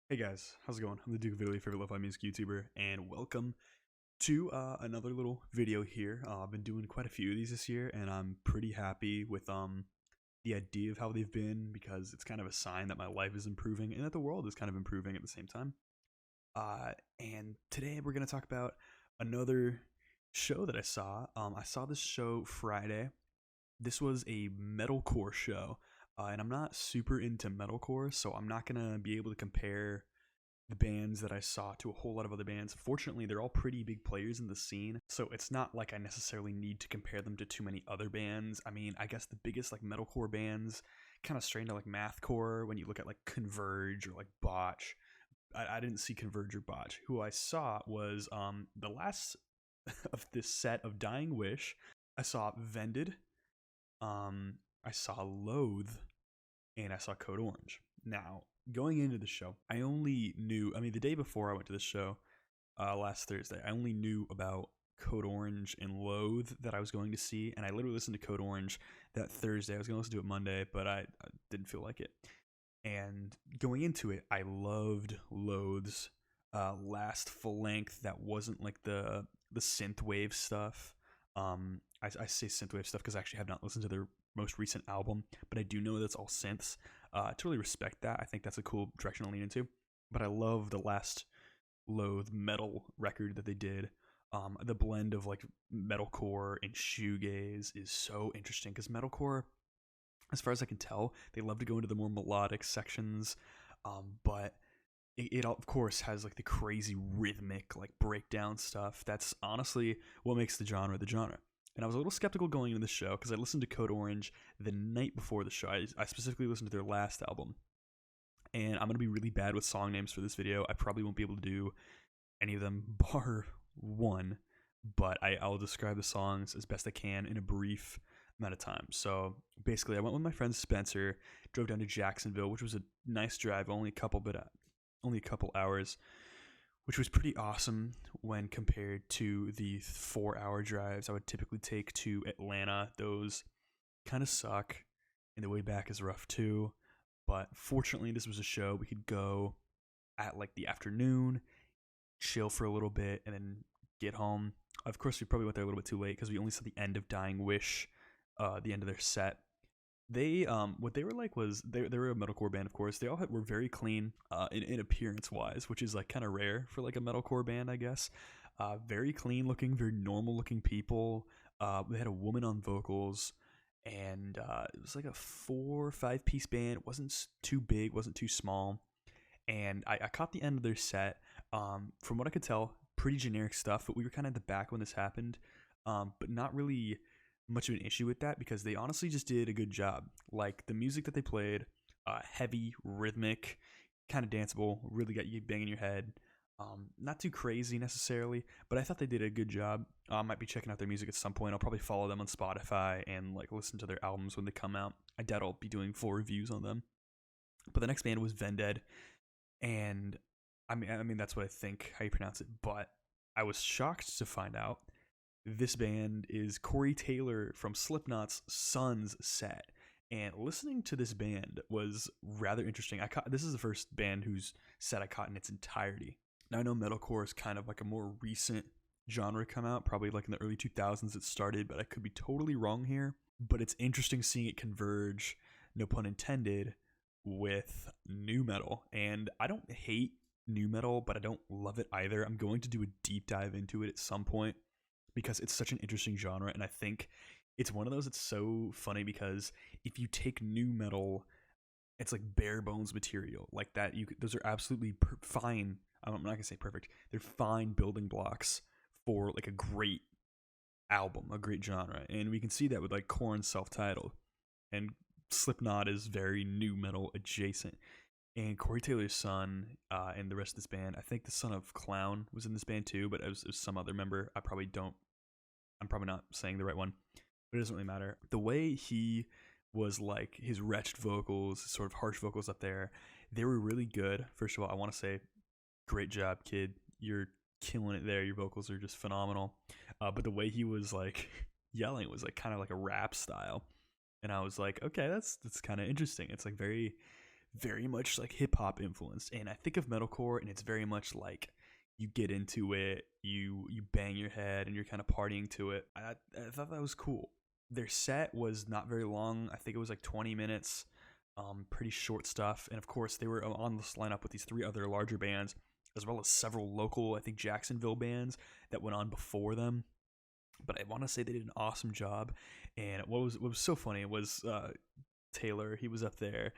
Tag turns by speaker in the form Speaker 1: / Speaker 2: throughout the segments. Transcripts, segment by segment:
Speaker 1: Hey guys, how's it going? I'm the Duke of Italy, favorite lo-fi music YouTuber, and welcome to another little video here. I've been doing quite a few of these this year, and I'm pretty happy with the idea of how they've been because it's kind of a sign that my life is improving and that the world is kind of improving at the same time. And today we're gonna talk about another show that I saw. I saw this show Friday. This was a metalcore show, and I'm not super into metalcore, so I'm not gonna be able to compare the bands that I saw to a whole lot of other bands. Fortunately, they're all pretty big players in the scene, so it's not like I necessarily need to compare them to too many other bands. I mean, I guess the biggest like metalcore bands kind of stray into like mathcore when you look at like Converge or like Botch. I didn't see Converge or Botch. Who I saw was the last of this set of Dying Wish. I saw Vended. I saw Loathe, and I saw Code Orange. Now, going into the show, I only knew, the day before I went to the show, last Thursday, I only knew about Code Orange and Loathe that I was going to see, and I literally listened to Code Orange that Thursday. I was going to listen to it Monday, but I didn't feel like it. And going into it, I loved Loathe's last full length that wasn't like the synthwave stuff. I say synthwave stuff because I actually have not listened to their most recent album, but I do know that's all synths. I totally respect that. I think that's a cool direction to lean into. But I love the last Loathe metal record that they did. The blend of like metalcore and shoegaze is so interesting because metalcore, as far as I can tell, they love to go into the more melodic sections, but it of course has like the crazy rhythmic like breakdown stuff. That's honestly what makes the genre the genre. And I was a little skeptical going into the show because I listened to Code Orange the night before the show. I specifically listened to their last album, and I'm gonna be really bad with song names for this video. I probably won't be able to do any of them bar one, but I'll describe the songs as best I can in a brief amount of time. So basically, I went with my friend Spencer, drove down to Jacksonville, which was a nice drive, only a couple hours, which was pretty awesome when compared to the 4 hour drives I would typically take to Atlanta. Those kind of suck, and the way back is rough too. But fortunately, this was a show we could go at like the afternoon, chill for a little bit, and then get home. Of course, we probably went there a little bit too late because we only saw the end of Dying Wish, the end of their set. They what they were like was they were a metalcore band, of course. They all were very clean in appearance wise, which is like kind of rare for like a metalcore band, I guess. Very clean looking, very normal looking people. They had a woman on vocals, and it was like a 4 or 5 piece band. It wasn't too big, wasn't too small, and I caught the end of their set. From what I could tell, pretty generic stuff, but we were kind of at the back when this happened, but not really much of an issue with that because they honestly just did a good job. Like the music that they played, heavy, rhythmic, kind of danceable, really got you banging your head. Not too crazy necessarily, but I thought they did a good job. I might be checking out their music at some point. I'll probably follow them on Spotify and like listen to their albums when they come out. I doubt I'll be doing full reviews on them. But the next band was Vended, and I mean that's what I think how you pronounce it. But I was shocked to find out this band is Corey Taylor from Slipknot's Son's set. And listening to this band was rather interesting. This is the first band whose set I caught in its entirety. Now I know metalcore is kind of like a more recent genre come out, probably like in the early 2000s it started, but I could be totally wrong here. But it's interesting seeing it converge, no pun intended, with new metal. And I don't hate new metal, but I don't love it either. I'm going to do a deep dive into it at some point because it's such an interesting genre, and I think it's one of those that's so funny because if you take new metal, it's like bare bones material like that. Those are absolutely fine. I'm not gonna say perfect. They're fine building blocks for like a great album, a great genre, and we can see that with like Korn's self-titled, and Slipknot is very new metal adjacent. And Corey Taylor's son and the rest of this band, I think the son of Clown was in this band too, but it was some other member. I'm probably not saying the right one, but it doesn't really matter. The way he was like his wretched vocals, sort of harsh vocals up there, they were really good. First of all, I want to say, great job, kid. You're killing it there. Your vocals are just phenomenal. But the way he was like yelling was like kind of like a rap style, and I was like, okay, that's kind of interesting. It's like very very much like hip hop influenced. And I think of metalcore, and it's very much like you get into it, you bang your head, and you're kind of partying to it. I thought that was cool. Their set was not very long. I think it was like 20 minutes. Pretty short stuff. And of course, they were on this lineup with these three other larger bands, as well as several local, I think, Jacksonville bands that went on before them. But I want to say they did an awesome job. And what was so funny was Taylor. He was up there,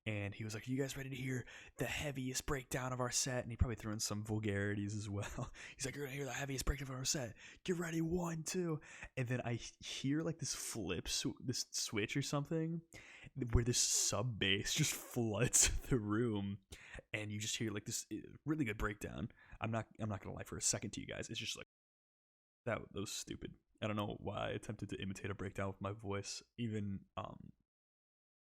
Speaker 1: and he was like, "Are you guys ready to hear the heaviest breakdown of our set?" And he probably threw in some vulgarities as well. He's like, "You're gonna hear the heaviest breakdown of our set. Get ready, 1, 2." And then I hear like this this switch or something, where this sub bass just floods the room, and you just hear like this really good breakdown. I'm not gonna lie for a second to you guys. It's just like that was stupid. I don't know why I attempted to imitate a breakdown with my voice. Even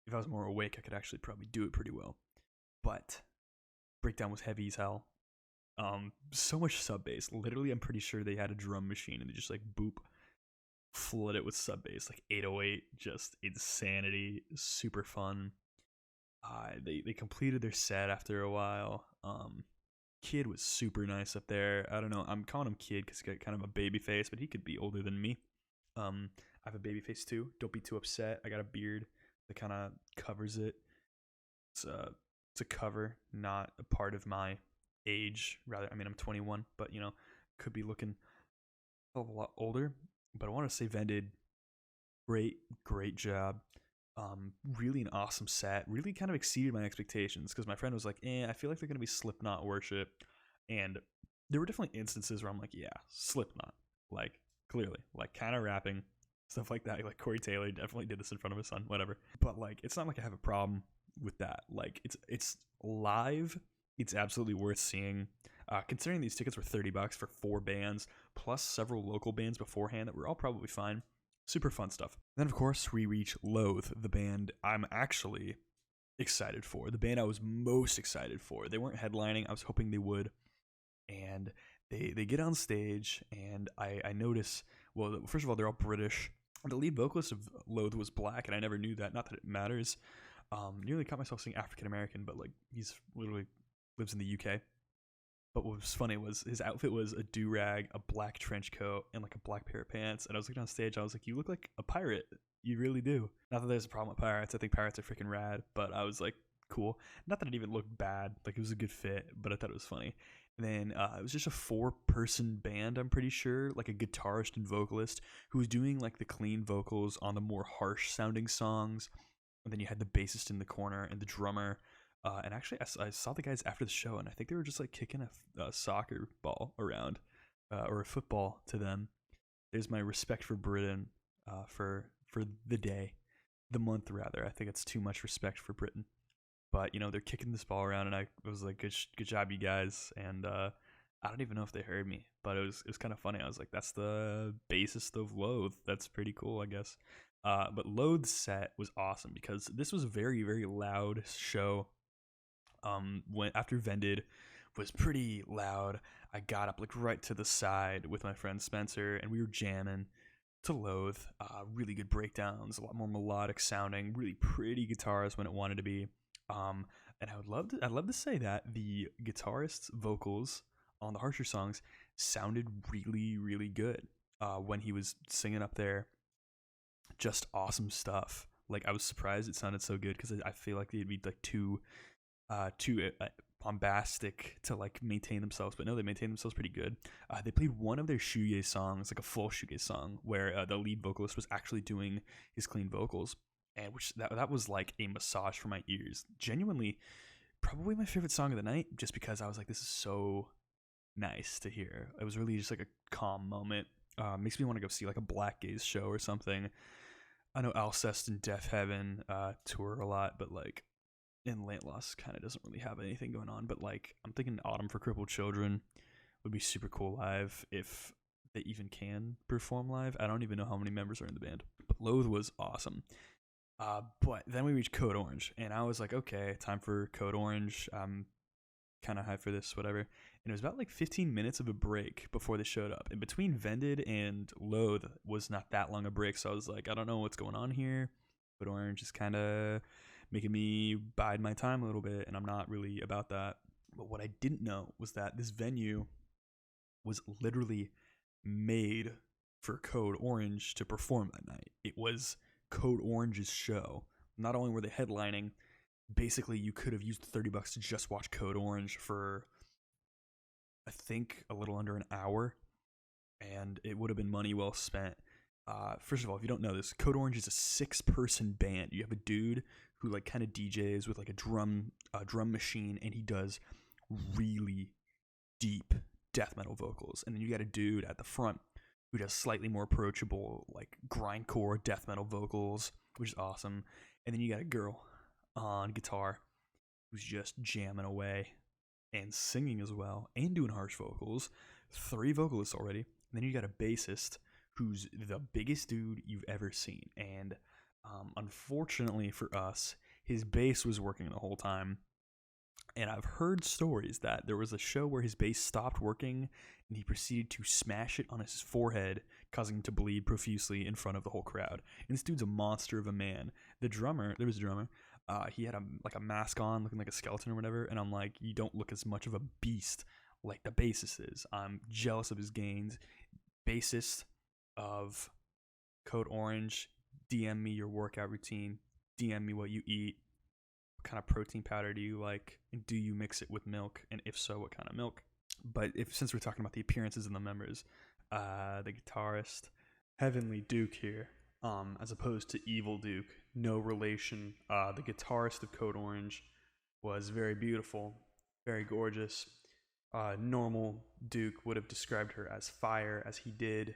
Speaker 1: if I was more awake, I could actually probably do it pretty well. But breakdown was heavy as hell. So much sub bass. Literally, I'm pretty sure they had a drum machine and they just like boop, flood it with sub bass, like 808, just insanity, super fun. They completed their set after a while. Kid was super nice up there. I don't know. I'm calling him Kid because he's got kind of a baby face, but he could be older than me. I have a baby face too. Don't be too upset. I got a beard that kind of covers it. It's a cover, not a part of my age. Rather, I mean, I'm 21, but could be looking a lot older. But I want to say Vended, great job. Really an awesome set. Really kind of exceeded my expectations because my friend was like, I feel like they're gonna be Slipknot worship, and there were definitely instances where I'm like, yeah, Slipknot, like clearly, like kind of rapping stuff like that. Like Corey Taylor definitely did this in front of his son, whatever. But like, it's not like I have a problem with that. Like, it's live. It's absolutely worth seeing. Considering these tickets were $30 for 4 bands plus several local bands beforehand that were all probably fine. Super fun stuff. Then, of course, we reach Loathe, the band I'm actually excited for. The band I was most excited for. They weren't headlining. I was hoping they would. And they get on stage, and I notice, well, first of all, they're all British. The lead vocalist of Loathe was black, and I never knew that. Not that it matters. Nearly caught myself saying African American, but like he's literally lives in the UK. But what was funny was his outfit was a do-rag, a black trench coat, and like a black pair of pants. And I was looking on stage, I was like, you look like a pirate. You really do. Not that there's a problem with pirates. I think pirates are freaking rad. But I was like, cool. Not that it even looked bad. Like, it was a good fit, but I thought it was funny. And then it was just a 4-person band, I'm pretty sure. Like a guitarist and vocalist who was doing like the clean vocals on the more harsh sounding songs. And then you had the bassist in the corner and the drummer. And actually, I saw the guys after the show, and I think they were just like kicking a soccer ball around, or a football to them. There's my respect for Britain, for the day, the month rather. I think it's too much respect for Britain, but they're kicking this ball around, and I was like, good job, you guys. And I don't even know if they heard me, but it was kind of funny. I was like, that's the bassist of Loathe. That's pretty cool, I guess. But Loathe's set was awesome because this was a very, very loud show. When after Vended was pretty loud, I got up like right to the side with my friend Spencer, and we were jamming to Loathe. Really good breakdowns, a lot more melodic sounding, really pretty guitars when it wanted to be. And I'd love to say that the guitarist's vocals on the harsher songs sounded really, really good. When he was singing up there, just awesome stuff. Like, I was surprised it sounded so good because I feel like they'd be like too bombastic to like maintain themselves, but no, they maintained themselves pretty good. They played one of their shoegaze songs, like a full shoegaze song, where the lead vocalist was actually doing his clean vocals, and which that was like a massage for my ears. Genuinely, probably my favorite song of the night, just because I was like, this is so nice to hear. It was really just like a calm moment. Makes me want to go see like a Black Gaze show or something. I know Alcest and Death Heaven tour a lot, but like, and Lantloss kind of doesn't really have anything going on, but like, I'm thinking Autumn for Crippled Children would be super cool live if they even can perform live. I don't even know how many members are in the band, but Loathe was awesome. But then we reached Code Orange, and I was like, okay, time for Code Orange. I'm kind of hyped for this, whatever. And it was about like 15 minutes of a break before they showed up. And between Vended and Loathe was not that long a break, so I was like, I don't know what's going on here. Code Orange is kind of making me bide my time a little bit, and I'm not really about that. But what I didn't know was that this venue was literally made for Code Orange to perform that night. It was Code Orange's show. Not only were they headlining, basically you could have used $30 to just watch Code Orange for, I think, a little under an hour, and it would have been money well spent. First of all, if you don't know this, Code Orange is a 6-person band. You have a dude who like kind of DJs with like a drum machine, and he does really deep death metal vocals. And then you got a dude at the front who does slightly more approachable like grindcore death metal vocals, which is awesome. And then you got a girl on guitar who's just jamming away and singing as well and doing harsh vocals. 3 vocalists already. And then you got a bassist who's the biggest dude you've ever seen. And unfortunately for us, his bass was working the whole time. And I've heard stories that there was a show where his bass stopped working and he proceeded to smash it on his forehead, causing him to bleed profusely in front of the whole crowd. And this dude's a monster of a man. There was a drummer. He had a mask on, looking like a skeleton or whatever. And I'm like, you don't look as much of a beast like the bassist is. I'm jealous of his gains. Bassist of Code Orange, DM me your workout routine. DM me what you eat. What kind of protein powder do you like? And do you mix it with milk? And if so, what kind of milk? But since we're talking about the appearances and the members, the guitarist, Heavenly Duke here, as opposed to Evil Duke, no relation. The guitarist of Code Orange was very beautiful, very gorgeous. Normal Duke would have described her as fire, as he did,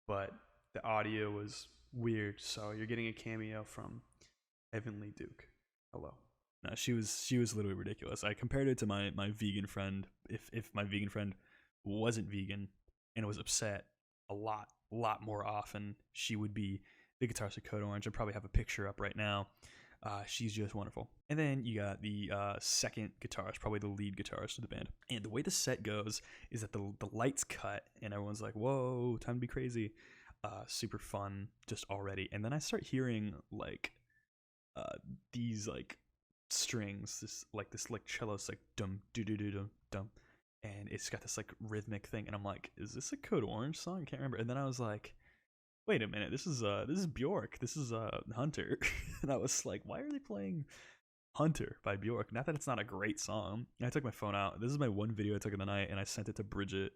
Speaker 1: but the audio was weird, so you're getting a cameo from Heavenly Duke. Hello. No, she was literally ridiculous. I compared it to my vegan friend. If my vegan friend wasn't vegan and was upset a lot more often, she would be the guitarist of Code Orange. I probably have a picture up right now. She's just wonderful. And then you got the second guitarist, probably the lead guitarist of the band. And the way the set goes is that the lights cut and everyone's like, whoa, time to be crazy. Super fun just already. And then I start hearing like these like strings, this cello, it's like dum do do do dum dum, and it's got this like rhythmic thing, and I'm like, is this a Code Orange song? I can't remember. And then I was like, wait a minute, this is Bjork, this is Hunter. And I was like, why are they playing Hunter by Bjork? Not that it's not a great song. And I took my phone out. This is my one video I took in the night, and I sent it to Bridget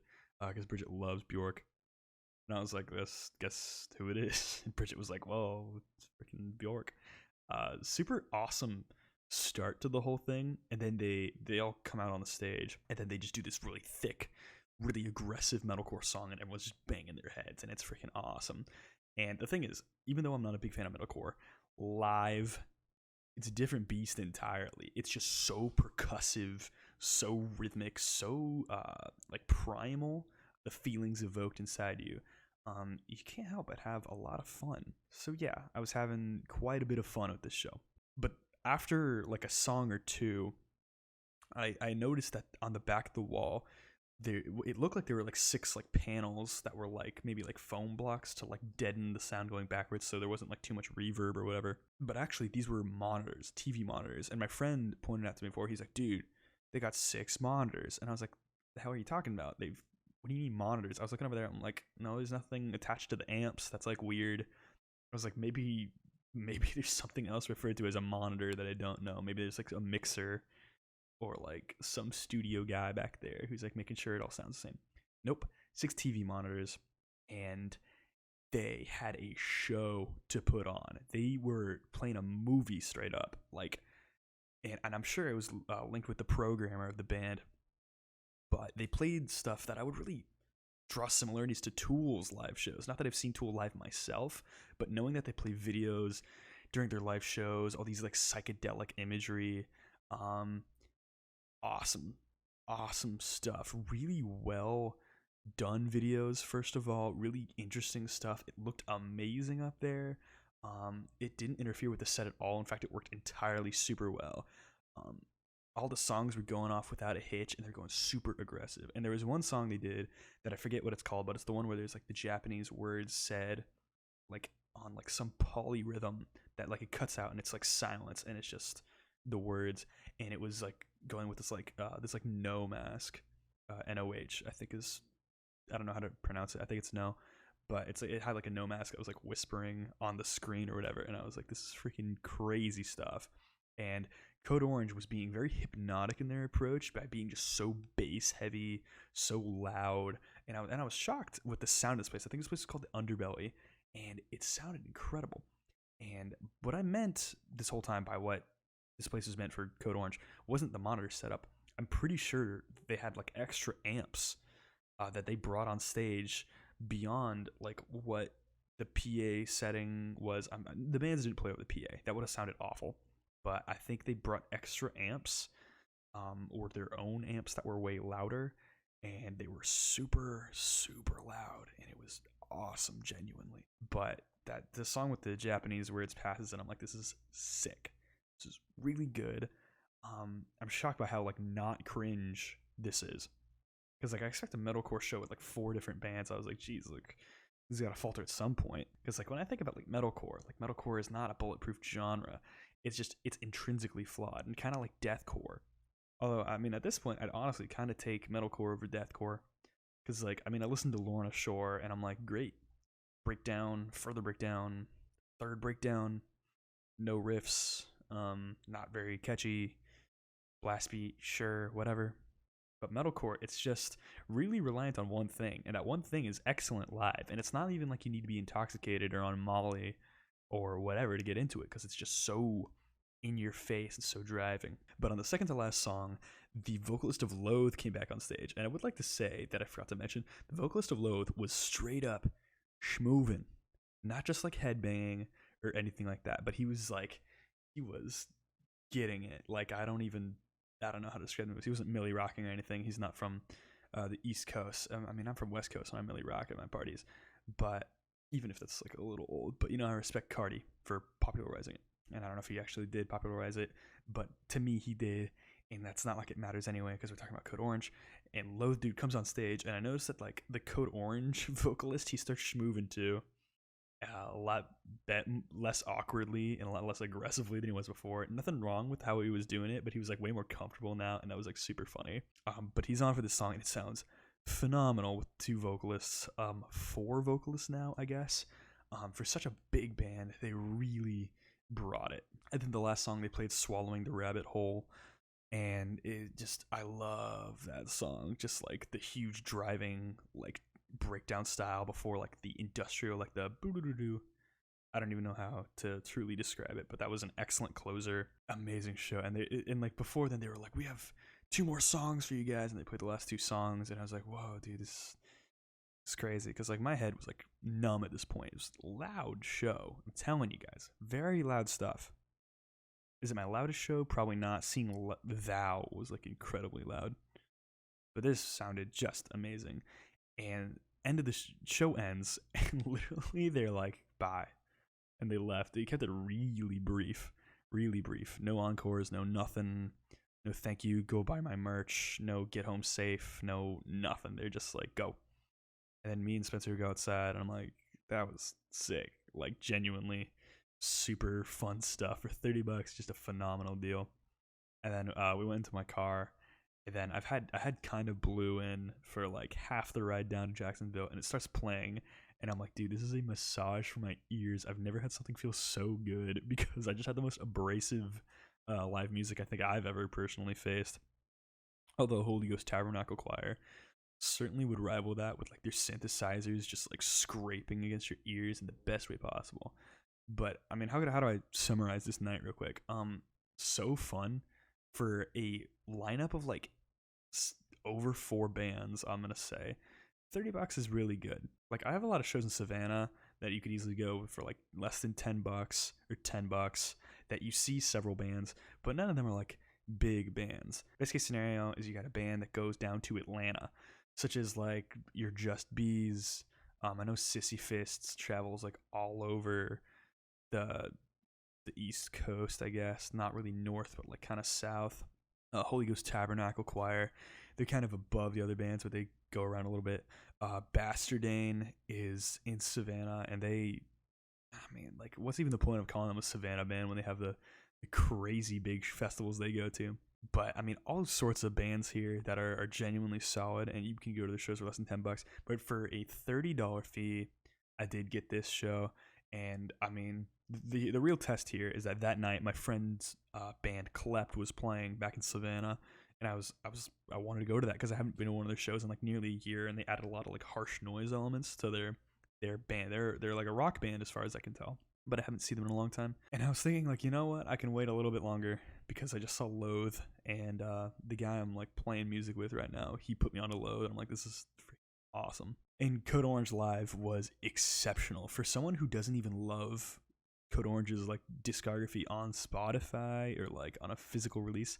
Speaker 1: because Bridget loves Bjork. And I was like, guess who it is? And Bridget was like, whoa, it's freaking Bjork. Super awesome start to the whole thing, and then they all come out on the stage, and then they just do this really thick, really aggressive metalcore song, and everyone's just banging their heads, and it's freaking awesome. And the thing is, even though I'm not a big fan of metalcore, live, it's a different beast entirely. It's just so percussive, so rhythmic, so like primal. The feelings evoked inside you. You can't help but have a lot of fun. So yeah, I was having quite a bit of fun with this show. But after like a song or two, I noticed that on the back of the wall, it looked like there were like 6 like panels that were like maybe like foam blocks to like deaden the sound going backwards, so there wasn't like too much reverb or whatever. But actually, these were monitors, TV monitors. And my friend pointed out to me before, he's like, dude, they got 6 monitors. And I was like, the hell are you talking about? What do you mean monitors? I was looking over there. I'm like, no, there's nothing attached to the amps. That's like weird. I was like, maybe there's something else referred to as a monitor that I don't know. Maybe there's like a mixer or like some studio guy back there who's like making sure it all sounds the same. Nope. 6 TV monitors, and they had a show to put on. They were playing a movie straight up, like, and I'm sure it was linked with the programmer of the band. But they played stuff that I would really draw similarities to Tool's live shows. Not that I've seen Tool live myself, but knowing that they play videos during their live shows, all these like psychedelic imagery, awesome stuff. Really well done videos, first of all, really interesting stuff. It looked amazing up there. It didn't interfere with the set at all. In fact, it worked entirely super well. All the songs were going off without a hitch, and they're going super aggressive. And there was one song they did that I forget what it's called, but it's the one where there's like the Japanese words said like on like some polyrhythm, that like it cuts out and it's like silence and it's just the words, and it was like going with this like no mask, NOH I think is, I don't know how to pronounce it. I think it's no, but it's like it had like a no mask that was like whispering on the screen or whatever, and I was like, this is freaking crazy stuff. And Code Orange was being very hypnotic in their approach by being just so bass heavy, so loud, and I was shocked with the sound of this place. I think this place is called the Underbelly, and it sounded incredible. And what I meant this whole time by what this place was meant for Code Orange wasn't the monitor setup. I'm pretty sure they had like extra amps that they brought on stage beyond like what the PA setting was. The bands didn't play with the PA. That would have sounded awful. But I think they brought extra amps, or their own amps that were way louder, and they were super, super loud, and it was awesome, genuinely. But that the song with the Japanese words passes, and I'm like, this is sick. This is really good. I'm shocked by how like not cringe this is, because like I expect a metalcore show with like 4 different bands. I was like, geez, like this has got to falter at some point. Because like when I think about like metalcore is not a bulletproof genre. It's intrinsically flawed and kind of like deathcore. Although I mean at this point I'd honestly kind of take metalcore over deathcore, because like I mean I listened to Lorna Shore and I'm like, great, breakdown, further breakdown, third breakdown, no riffs, not very catchy, blast beat, sure, whatever. But metalcore, it's just really reliant on one thing, and that one thing is excellent live. And it's not even like you need to be intoxicated or on Molly or whatever to get into it, because it's just so in your face and so driving. But on the second to last song, the vocalist of Loathe came back on stage, and I would like to say that I forgot to mention the vocalist of Loathe was straight up schmovin', not just like headbanging or anything like that, but he was getting it. Like I don't know how to describe him. He wasn't Millie rocking or anything. He's not from the East Coast. I mean, I'm from West Coast, and I'm Millie rock at my parties. But even if that's like a little old, but you know, I respect Cardi for popularizing it. And I don't know if he actually did popularize it, but to me, he did. And that's not like it matters anyway, because we're talking about Code Orange. And Loathe dude comes on stage, and I noticed that like the Code Orange vocalist, he starts schmoving too. A lot less awkwardly and a lot less aggressively than he was before. Nothing wrong with how he was doing it, but he was like way more comfortable now, and that was like super funny. But he's on for this song, and it sounds phenomenal with 2 vocalists, 4 vocalists now, I guess. For such a big band, they really brought it. I think the last song they played, "Swallowing the Rabbit Hole," and I love that song. Just like the huge driving like breakdown style before like the industrial, like the boo-doo-doo-doo. I don't even know how to truly describe it, but that was an excellent closer. Amazing show. And like before then they were like, we have 2 more songs for you guys, and they played the last 2 songs, and I was like, whoa, dude, this is crazy, because like my head was like numb at this point. It was a loud show, I'm telling you guys, very loud stuff. Is it my loudest show? Probably not. Seeing Thou was like incredibly loud, but this sounded just amazing. And end of the show ends, and literally they're like, bye, and they left. They kept it really brief, really brief. No encores, no nothing, no thank you, go buy my merch, no get home safe, no nothing. They're just like, go. And then me and Spencer go outside, and I'm like, that was sick. Like genuinely super fun stuff for $30, just a phenomenal deal. And then we went into my car, and then I had kind of Blue in for like half the ride down to Jacksonville, and it starts playing, and I'm like, dude, this is a massage for my ears. I've never had something feel so good, because I just had the most abrasive live music I think I've ever personally faced. Although Holy Ghost Tabernacle Choir certainly would rival that, with like their synthesizers just like scraping against your ears in the best way possible. But I mean, how do I summarize this night real quick? So fun for a lineup of like over 4 bands. I'm gonna say $30 is really good. Like I have a lot of shows in Savannah that you could easily go for like less than $10 or $10 that you see several bands, but none of them are like big bands. Best case scenario is you got a band that goes down to Atlanta, such as like your Just Bees. I know Sissy Fists travels like all over the East Coast, I guess. Not really north, but like kind of south. Holy Ghost Tabernacle Choir, they're kind of above the other bands, but they go around a little bit. Bastardane is in Savannah, and they I mean, like, what's even the point of calling them a Savannah band when they have the crazy big festivals they go to? But I mean, all sorts of bands here that are genuinely solid, and you can go to the shows for less than $10. But for a $30 fee, I did get this show, and I mean, the real test here is that night my friend's band Klept was playing back in Savannah, and I wanted to go to that because I haven't been to one of their shows in like nearly a year, and they added a lot of like harsh noise elements to their band. They're like a rock band as far as I can tell, but I haven't seen them in a long time. And I was thinking, like, you know what? I can wait a little bit longer because I just saw Loathe, and the guy I'm like playing music with right now, he put me on a Loathe, and I'm like, this is freaking awesome. And Code Orange Live was exceptional for someone who doesn't even love Code Orange's like discography on Spotify or like on a physical release.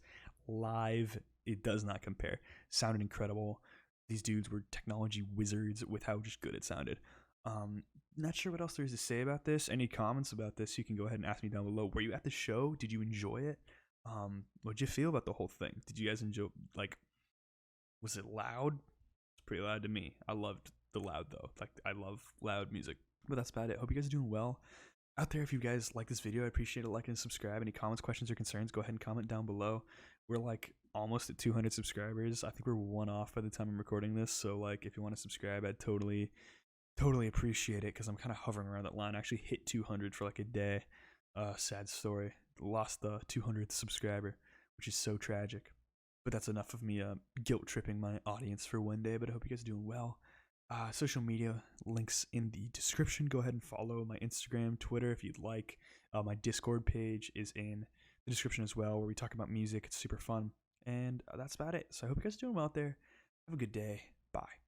Speaker 1: Live, it does not compare. Sounded incredible. These dudes were technology wizards with how just good it sounded. Not sure what else there is to say about this. Any comments about this, you can go ahead and ask me down below. Were you at the show? Did you enjoy it? What'd you feel about the whole thing? Did you guys enjoy, like, was it loud? It's pretty loud to me. I loved the loud, though. Like, I love loud music. But that's about it. Hope you guys are doing well out there. If you guys like this video, I appreciate it. Like and subscribe. Any comments, questions, or concerns, go ahead and comment down below. We're like almost at 200 subscribers. I think we're one off by the time I'm recording this. So like, if you want to subscribe, I'd totally appreciate it, because I'm kind of hovering around that line. I actually hit 200 for like a day. Sad story. Lost the 200th subscriber, which is so tragic. But that's enough of me guilt tripping my audience for one day. But I hope you guys are doing well. Social media links in the description. Go ahead and follow my Instagram, Twitter if you'd like. My Discord page is in the description as well, where we talk about music. It's super fun. And that's about it. So I hope you guys are doing well out there. Have a good day. Bye.